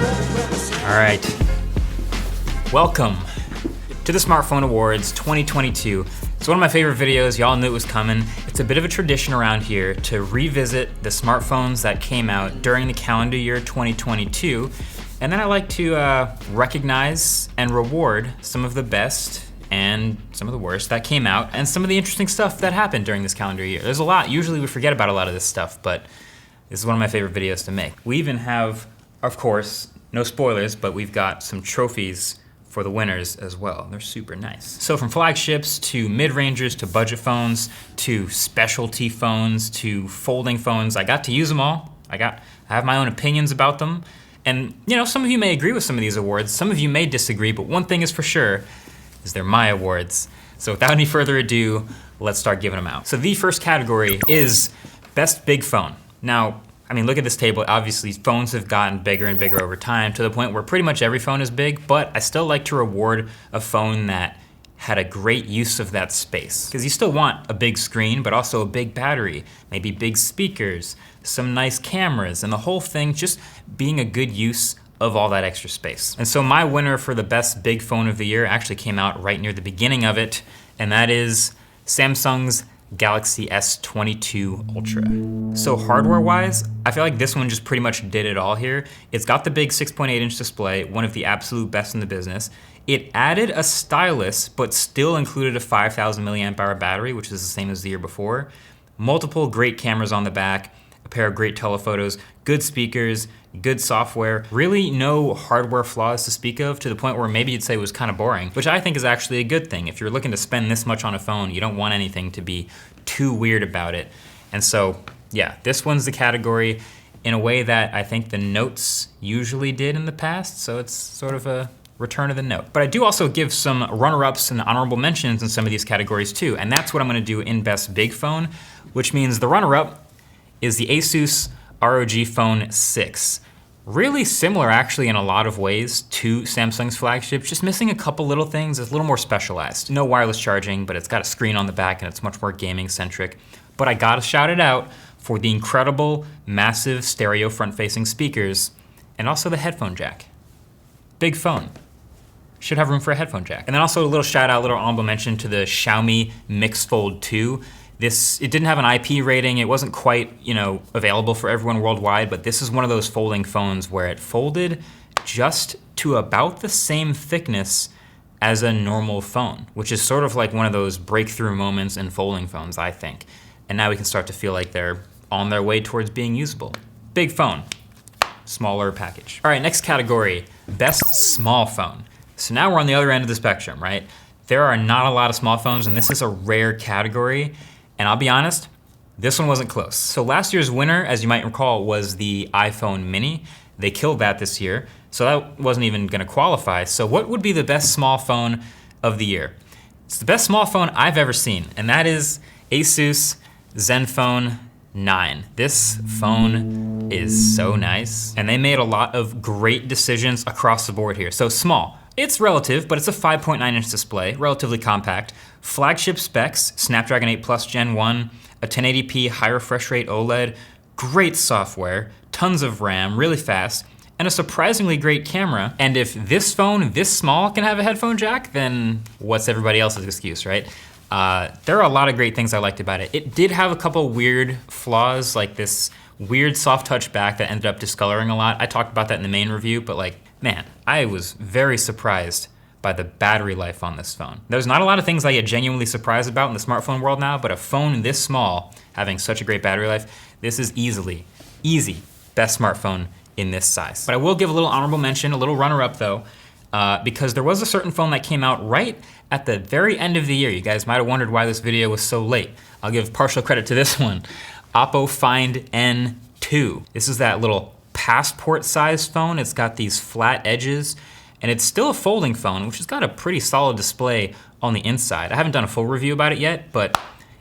All right, welcome to the Smartphone Awards 2022. It's one of my favorite videos. Y'all knew it was coming. It's a bit of a tradition around here to revisit the smartphones that came out during the calendar year 2022. And then I like to recognize and reward some of the best and some of the worst that came out and some of the interesting stuff that happened during this calendar year. There's a lot. Usually we forget about a lot of this stuff, but this is one of my favorite videos to make. We even have, of course, no spoilers, but we've got some trophies for the winners as well. They're super nice. So from flagships to mid-rangers to budget phones to specialty phones to folding phones, I got to use them all. I have my own opinions about them. And you know, some of you may agree with some of these awards, some of you may disagree, but one thing is for sure, is they're my awards. So without any further ado, let's start giving them out. So the first category is Best Big Phone. Now, I mean, look at this table. Obviously, phones have gotten bigger and bigger over time to the point where pretty much every phone is big, but I still like to reward a phone that had a great use of that space. Because you still want a big screen, but also a big battery, maybe big speakers, some nice cameras, and the whole thing just being a good use of all that extra space. And so my winner for the best big phone of the year actually came out right near the beginning of it, and that is Samsung's Galaxy S22 Ultra. So hardware-wise, I feel like this one just pretty much did it all here. It's got the big 6.8-inch display, one of the absolute best in the business. It added a stylus, but still included a 5,000 milliamp hour battery, which is the same as the year before. Multiple great cameras on the back, a pair of great telephotos, good speakers, good software, really no hardware flaws to speak of, to the point where maybe you'd say it was kind of boring, which I think is actually a good thing. If you're looking to spend this much on a phone, you don't want anything to be too weird about it. And so, yeah, this one's the category in a way that I think the Notes usually did in the past, so it's sort of a return of the Note. But I do also give some runner-ups and honorable mentions in some of these categories too, and that's what I'm gonna do in Best Big Phone, which means the runner-up is the Asus ROG Phone 6. Really similar actually in a lot of ways to Samsung's flagship, just missing a couple little things. It's a little more specialized. No wireless charging, but it's got a screen on the back and it's much more gaming centric. But I gotta shout it out for the incredible, massive stereo front-facing speakers and also the headphone jack. Big phone. Should have room for a headphone jack. And then also a little shout out, a little honorable mention to the Xiaomi Mix Fold 2. It didn't have an IP rating. It wasn't quite, available for everyone worldwide, but this is one of those folding phones where it folded just to about the same thickness as a normal phone, which is sort of like one of those breakthrough moments in folding phones, I think. And now we can start to feel like they're on their way towards being usable. Big phone, smaller package. All right, next category, Best Small Phone. So now we're on the other end of the spectrum, right? There are not a lot of small phones, and this is a rare category. And I'll be honest, this one wasn't close. So last year's winner, as you might recall, was the iPhone mini. They killed that this year, so that wasn't even gonna qualify. So what would be the best small phone of the year? It's the best small phone I've ever seen, and that is Asus Zenfone 9. This phone is so nice, and they made a lot of great decisions across the board here. So small. It's relative, but it's a 5.9-inch display, relatively compact. Flagship specs, Snapdragon 8 Plus Gen 1, a 1080p high refresh rate OLED, great software, tons of RAM, really fast, and a surprisingly great camera. And if this phone, this small, can have a headphone jack, then what's everybody else's excuse, right? There are a lot of great things I liked about it. It did have a couple weird flaws, like this weird soft touch back that ended up discoloring a lot. I talked about that in the main review, but man, I was very surprised by the battery life on this phone. There's not a lot of things I get genuinely surprised about in the smartphone world now, but a phone this small having such a great battery life, this is easy, best smartphone in this size. But I will give a little honorable mention, a little runner-up though, because there was a certain phone that came out right at the very end of the year. You guys might have wondered why this video was so late. I'll give partial credit to this one. Oppo Find N2. This is that little passport size phone. It's got these flat edges, and it's still a folding phone, which has got a pretty solid display on the inside. I haven't done a full review about it yet, but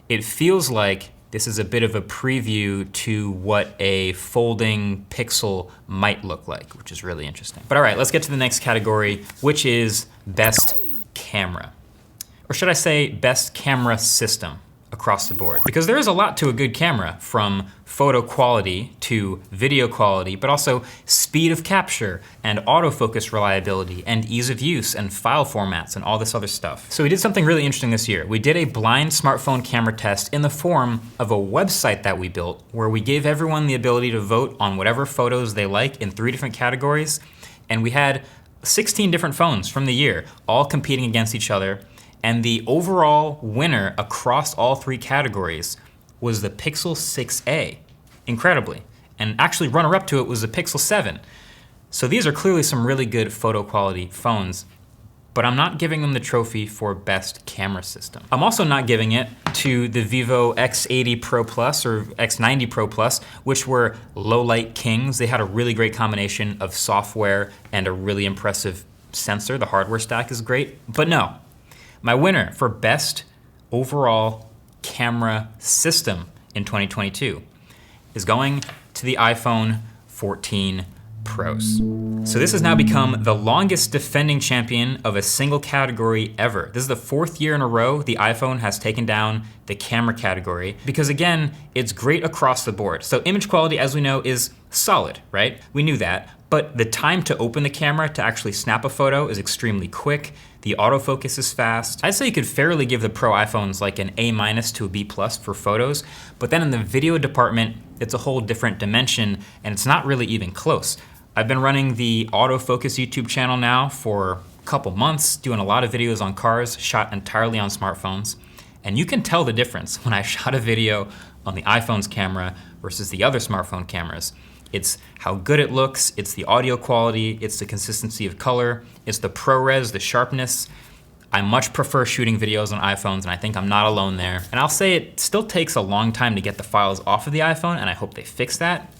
it feels like this is a bit of a preview to what a folding Pixel might look like, which is really interesting. But all right, let's get to the next category, which is best camera. Or should I say best camera system? across the board. Because there is a lot to a good camera, from photo quality to video quality, but also speed of capture and autofocus reliability and ease of use and file formats and all this other stuff. So we did something really interesting this year. We did a blind smartphone camera test in the form of a website that we built where we gave everyone the ability to vote on whatever photos they like in 3 different categories. And we had 16 different phones from the year, all competing against each other. And the overall winner across all 3 categories was the Pixel 6a, incredibly. And actually runner-up to it was the Pixel 7. So these are clearly some really good photo quality phones, but I'm not giving them the trophy for best camera system. I'm also not giving it to the Vivo X80 Pro Plus or X90 Pro Plus, which were low light kings. They had a really great combination of software and a really impressive sensor. The hardware stack is great, but no. My winner for best overall camera system in 2022 is going to the iPhone 14 Pros. So this has now become the longest defending champion of a single category ever. This is the 4th year in a row the iPhone has taken down the camera category because, again, it's great across the board. So image quality, as we know, is solid, right? We knew that. But the time to open the camera to actually snap a photo is extremely quick. The autofocus is fast. I'd say you could fairly give the Pro iPhones like an A- to a B+ for photos, but then in the video department, it's a whole different dimension and it's not really even close. I've been running the autofocus YouTube channel now for a couple months, doing a lot of videos on cars, shot entirely on smartphones. And you can tell the difference when I shot a video on the iPhone's camera versus the other smartphone cameras. It's how good it looks, it's the audio quality, it's the consistency of color, it's the ProRes, the sharpness. I much prefer shooting videos on iPhones, and I think I'm not alone there. And I'll say it still takes a long time to get the files off of the iPhone, and I hope they fix that,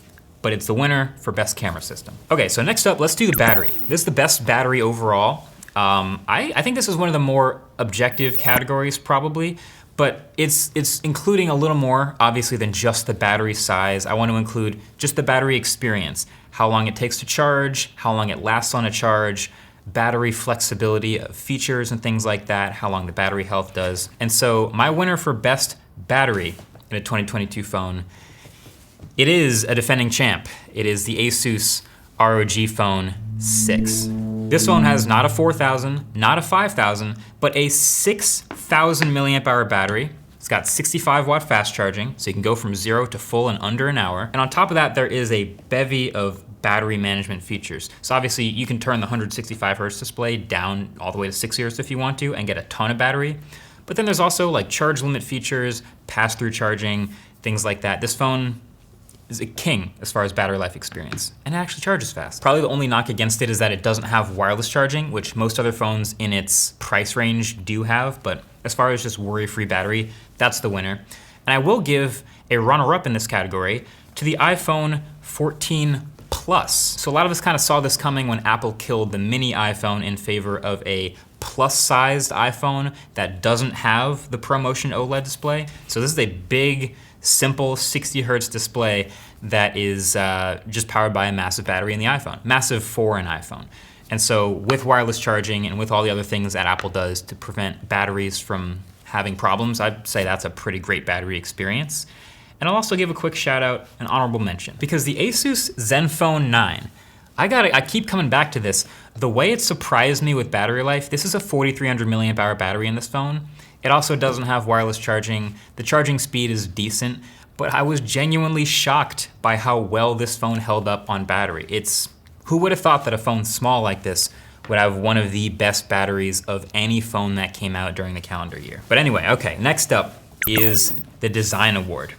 but it's the winner for best camera system. Okay, so next up, let's do the battery. This is the best battery overall. I think this is one of the more objective categories probably, but it's including a little more, obviously, than just the battery size. I want to include just the battery experience, how long it takes to charge, how long it lasts on a charge, battery flexibility of features and things like that, how long the battery health does. And so my winner for best battery in a 2022 phone, it is a defending champ. It is the Asus ROG Phone 6. This phone has not a 4,000, not a 5,000, but a 6,000 milliamp hour battery. It's got 65 watt fast charging, so you can go from 0 to full in under an hour. And on top of that, there is a bevy of battery management features. So obviously you can turn the 165 hertz display down all the way to 6 hertz if you want to and get a ton of battery. But then there's also like charge limit features, pass-through charging, things like that. This phone is a king as far as battery life experience, and it actually charges fast. Probably the only knock against it is that it doesn't have wireless charging, which most other phones in its price range do have, but as far as just worry-free battery, that's the winner. And I will give a runner-up in this category to the iPhone 14 Plus. So a lot of us kind of saw this coming when Apple killed the mini iPhone in favor of a plus-sized iPhone that doesn't have the ProMotion OLED display. So this is a big, simple 60 hertz display that is just powered by a massive battery in the iPhone, massive for an iPhone. And so with wireless charging and with all the other things that Apple does to prevent batteries from having problems, I'd say that's a pretty great battery experience. And I'll also give a quick shout out, an honorable mention, because the Asus ZenFone 9, I keep coming back to this. The way it surprised me with battery life, this is a 4,300 milliamp hour battery in this phone. It also doesn't have wireless charging. The charging speed is decent, but I was genuinely shocked by how well this phone held up on battery. Who would have thought that a phone small like this would have one of the best batteries of any phone that came out during the calendar year. But anyway, okay, next up is the Design Award.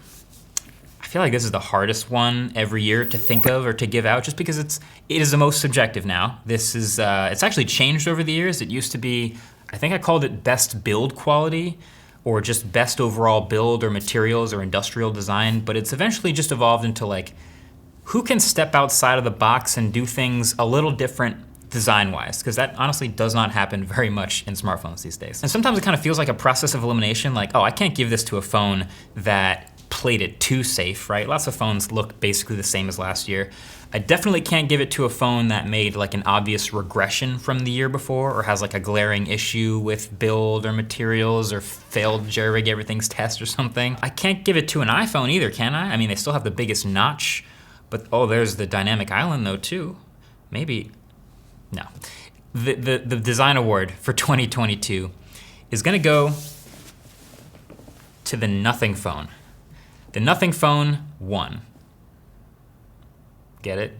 I feel like this is the hardest one every year to think of or to give out, just because it is the most subjective now. This is, it's actually changed over the years. It used to be, I think I called it best build quality, or just best overall build or materials or industrial design, but it's eventually just evolved into like, who can step outside of the box and do things a little different design-wise, because that honestly does not happen very much in smartphones these days. And sometimes it kind of feels like a process of elimination, like, oh, I can't give this to a phone that played it too safe, right? Lots of phones look basically the same as last year. I definitely can't give it to a phone that made like an obvious regression from the year before, or has like a glaring issue with build or materials, or failed jerry-rig everything's test or something. I can't give it to an iPhone either, can I? I mean, they still have the biggest notch, but oh, there's the dynamic island though too. Maybe, no. The design award for 2022 is gonna go to the Nothing Phone. The Nothing Phone won. Get it?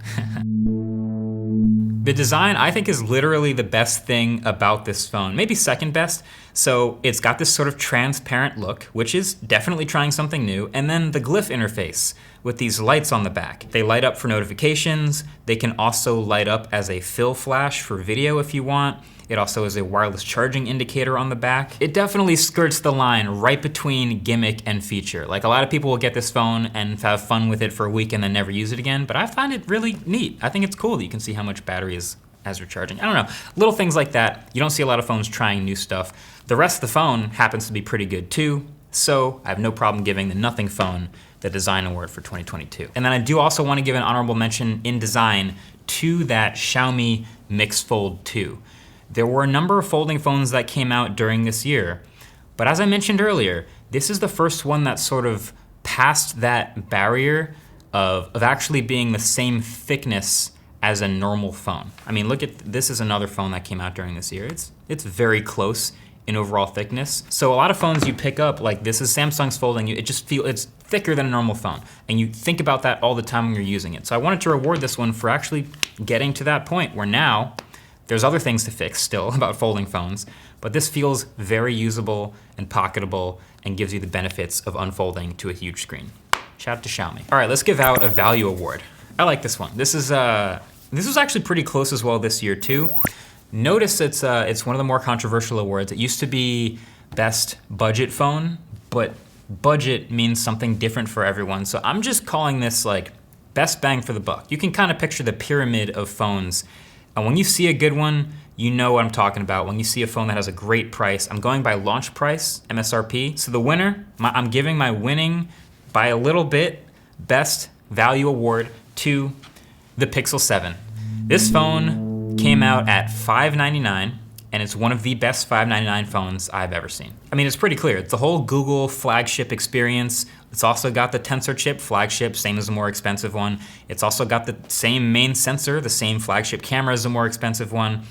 The design, I think, is literally the best thing about this phone, maybe second best. So it's got this sort of transparent look, which is definitely trying something new. And then the glyph interface with these lights on the back. They light up for notifications. They can also light up as a fill flash for video if you want. It also has a wireless charging indicator on the back. It definitely skirts the line right between gimmick and feature. Like, a lot of people will get this phone and have fun with it for a week and then never use it again, but I find it really neat. I think it's cool that you can see how much battery is as you're charging. I don't know, little things like that. You don't see a lot of phones trying new stuff. The rest of the phone happens to be pretty good too, so I have no problem giving the Nothing Phone the design award for 2022. And then I do also want to give an honorable mention in design to that Xiaomi Mix Fold 2. There were a number of folding phones that came out during this year, but as I mentioned earlier, this is the first one that sort of passed that barrier of actually being the same thickness as a normal phone. I mean, look at, this is another phone that came out during this year. It's very close in overall thickness. So a lot of phones you pick up, like this is Samsung's folding, it just feels, it's thicker than a normal phone. And you think about that all the time when you're using it. So I wanted to reward this one for actually getting to that point where now, there's other things to fix still about folding phones, but this feels very usable and pocketable and gives you the benefits of unfolding to a huge screen. Shout out to Xiaomi. All right, let's give out a value award. I like this one. This was actually pretty close as well this year too. Notice it's one of the more controversial awards. It used to be best budget phone, but budget means something different for everyone. So I'm just calling this like best bang for the buck. You can kind of picture the pyramid of phones. And when you see a good one, you know what I'm talking about. When you see a phone that has a great price, I'm going by launch price, MSRP. So the winner, I'm giving my winning by a little bit best value award to the Pixel 7. This phone came out at $599, and it's one of the best $599 phones I've ever seen. I mean, it's pretty clear. It's the whole Google flagship experience. It's also got the Tensor chip flagship, same as the more expensive one. It's also got the same main sensor, the same flagship camera as the more expensive one.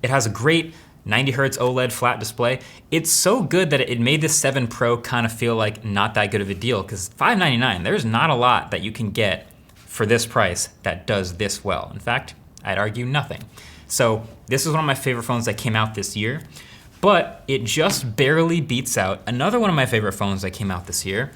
It has a great 90 Hertz OLED flat display. It's so good that it made this 7 Pro kind of feel like not that good of a deal, because $599, there's not a lot that you can get for this price that does this well. In fact, I'd argue nothing. So this is one of my favorite phones that came out this year, but it just barely beats out another one of my favorite phones that came out this year,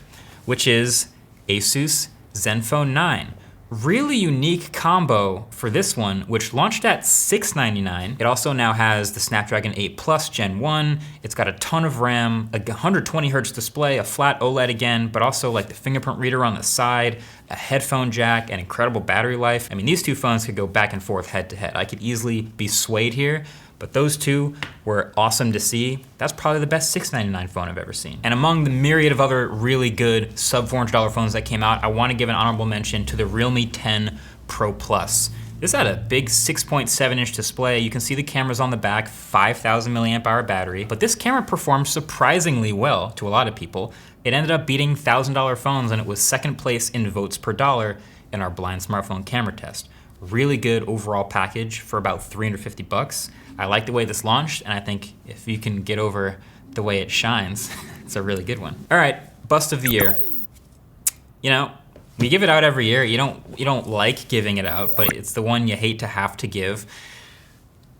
which is Asus Zenfone 9. Really unique combo for this one, which launched at $699. It also now has the Snapdragon 8 Plus Gen 1. It's got a ton of RAM, a 120 Hertz display, a flat OLED again, but also like the fingerprint reader on the side, a headphone jack, and incredible battery life. I mean, these two phones could go back and forth head to head. I could easily be swayed here, but those two were awesome to see. That's probably the best $699 phone I've ever seen. And among the myriad of other really good sub $400 phones that came out, I want to give an honorable mention to the Realme 10 Pro Plus. This had a big 6.7-inch display. You can see the cameras on the back, 5,000 milliamp hour battery, but this camera performed surprisingly well to a lot of people. It ended up beating $1,000 phones, and it was second place in votes per dollar in our blind smartphone camera test. Really good overall package for about 350 bucks. I like the way this launched, and I think if you can get over the way it shines, it's a really good one. All right, bust of the year. You know, we give it out every year. You don't like giving it out, but it's the one you hate to have to give.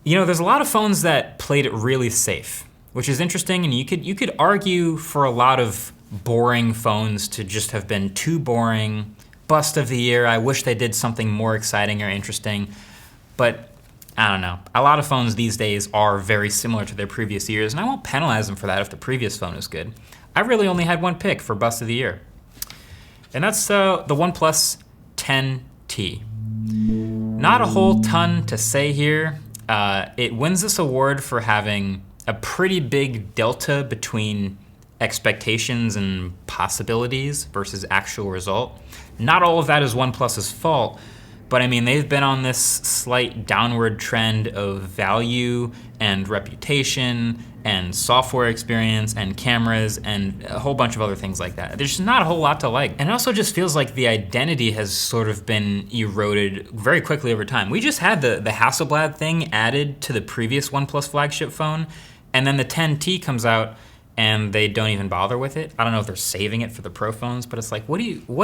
You know, there's a lot of phones that played it really safe, which is interesting, and you could argue for a lot of boring phones to just have been too boring. Bust of the year, I wish they did something more exciting or interesting, but I don't know. A lot of phones these days are very similar to their previous years, and I won't penalize them for that if the previous phone is good. I really only had one pick for bust of the year, and that's the OnePlus 10T. Not a whole ton to say here. It wins this award for having a pretty big delta between expectations and possibilities versus actual result. Not all of that is OnePlus's fault, but I mean, they've been on this slight downward trend of value and reputation and software experience and cameras and a whole bunch of other things like that. There's just not a whole lot to like. And it also just feels like the identity has sort of been eroded very quickly over time. We just had the Hasselblad thing added to the previous OnePlus flagship phone, and then the 10T comes out and they don't even bother with it. I don't know if they're saving it for the Pro phones, but it's like, what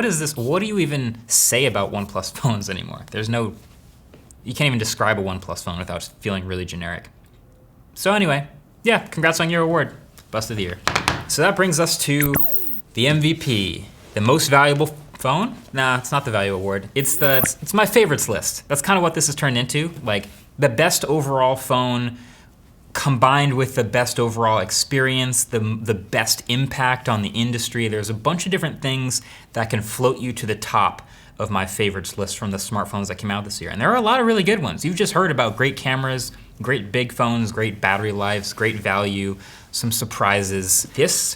is this? What do you even say about OnePlus phones anymore? You can't even describe a OnePlus phone without feeling really generic. So anyway, yeah, congrats on your award, Bust of the Year. So that brings us to the MVP, the most valuable phone? Nah, it's not the value award. It's my favorites list. That's kind of what this has turned into, like the best overall phone combined with the best overall experience, the best impact on the industry. There's a bunch of different things that can float you to the top of my favorites list from the smartphones that came out this year. And there are a lot of really good ones. You've just heard about great cameras, great big phones, great battery lives, great value, some surprises. This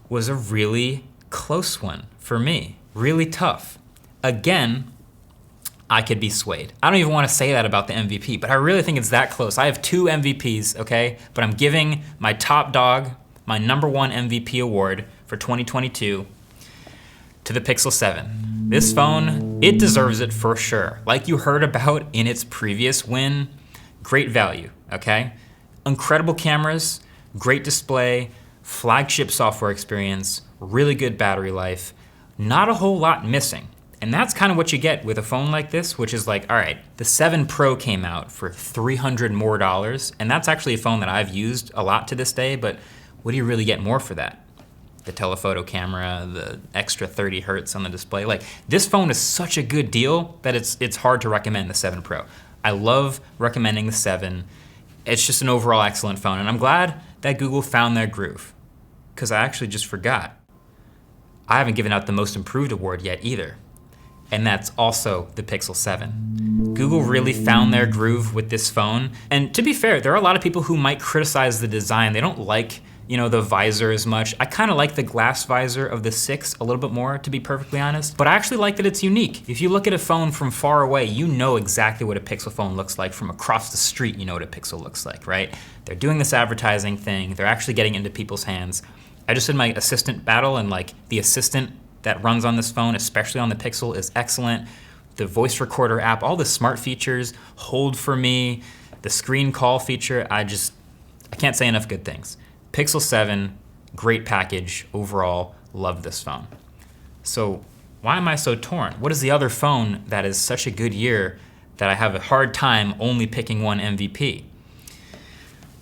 was a really close one for me, really tough. Again, I could be swayed. I don't even want to say that about the MVP, but I really think it's that close. I have 2 MVPs, okay? But I'm giving my top dog, my #1 MVP award for 2022 to the Pixel 7. This phone, it deserves it for sure. Like you heard about in its previous win, great value, okay? Incredible cameras, great display, flagship software experience, really good battery life, not a whole lot missing. And that's kind of what you get with a phone like this, which is like, all right, the 7 Pro came out for $300 more, and that's actually a phone that I've used a lot to this day, but what do you really get more for that? The telephoto camera, the extra 30 hertz on the display. Like, this phone is such a good deal that it's hard to recommend the 7 Pro. I love recommending the 7. It's just an overall excellent phone, and I'm glad that Google found their groove, because I actually just forgot. I haven't given out the most improved award yet either. And that's also the Pixel 7. Google really found their groove with this phone. And to be fair, there are a lot of people who might criticize the design. They don't like, the visor as much. I kind of like the glass visor of the 6 a little bit more, to be perfectly honest. But I actually like that it's unique. If you look at a phone from far away, you know exactly what a Pixel phone looks like. From across the street, you know what a Pixel looks like, right? They're doing this advertising thing. They're actually getting into people's hands. I just did my assistant battle, and like the assistant that runs on this phone, especially on the Pixel, is excellent. The voice recorder app, all the smart features, hold for me, the screen call feature, I can't say enough good things. Pixel 7, great package overall, love this phone. So why am I so torn? What is the other phone that is such a good year that I have a hard time only picking one MVP?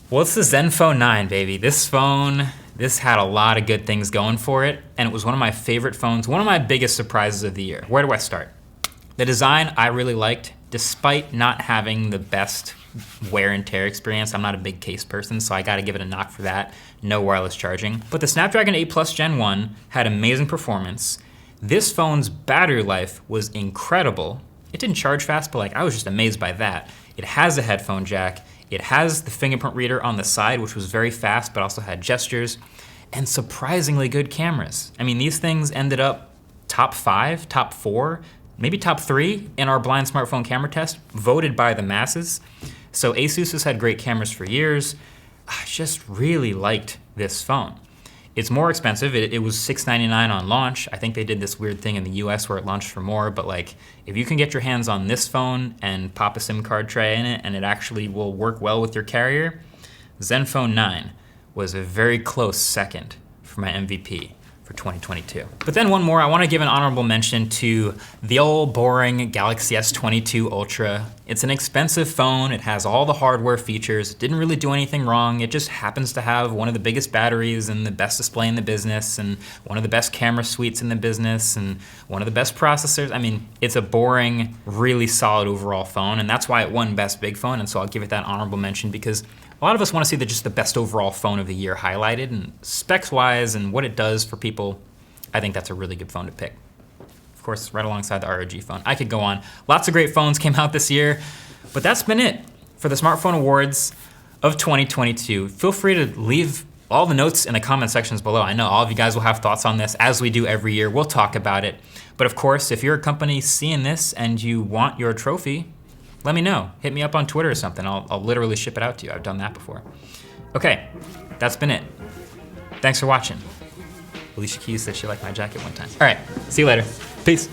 Well, it's the Zenfone 9, baby. This phone, this had a lot of good things going for it, and it was one of my favorite phones, one of my biggest surprises of the year. Where do I start? The design I really liked, despite not having the best wear and tear experience. I'm not a big case person, so I gotta give it a knock for that. No wireless charging. But the Snapdragon 8 Plus Gen 1 had amazing performance. This phone's battery life was incredible. It didn't charge fast, but I was just amazed by that. It has a headphone jack. It has the fingerprint reader on the side, which was very fast, but also had gestures, and surprisingly good cameras. I mean, these things ended up top 5, top 4, maybe top 3 in our blind smartphone camera test, voted by the masses. So ASUS has had great cameras for years. I just really liked this phone. It's more expensive. It was $699 on launch. I think they did this weird thing in the US where it launched for more, but if you can get your hands on this phone and pop a SIM card tray in it and it actually will work well with your carrier, Zenfone 9 was a very close second for my MVP for 2022. But then one more, I want to give an honorable mention to the old boring Galaxy S22 Ultra. It's an expensive phone, it has all the hardware features, it didn't really do anything wrong, it just happens to have one of the biggest batteries and the best display in the business and one of the best camera suites in the business and one of the best processors. I mean, it's a boring, really solid overall phone, and that's why it won Best Big Phone, and so I'll give it that honorable mention because a lot of us want to see just the best overall phone of the year highlighted, and specs-wise and what it does for people, I think that's a really good phone to pick. Of course, right alongside the ROG phone. I could go on. Lots of great phones came out this year, but that's been it for the Smartphone Awards of 2022. Feel free to leave all the notes in the comment sections below. I know all of you guys will have thoughts on this, as we do every year. We'll talk about it. But of course, if you're a company seeing this and you want your trophy, let me know. Hit me up on Twitter or something. I'll literally ship it out to you. I've done that before. Okay, that's been it. Thanks for watching. Alicia Keys said she liked my jacket one time. All right, see you later. Peace.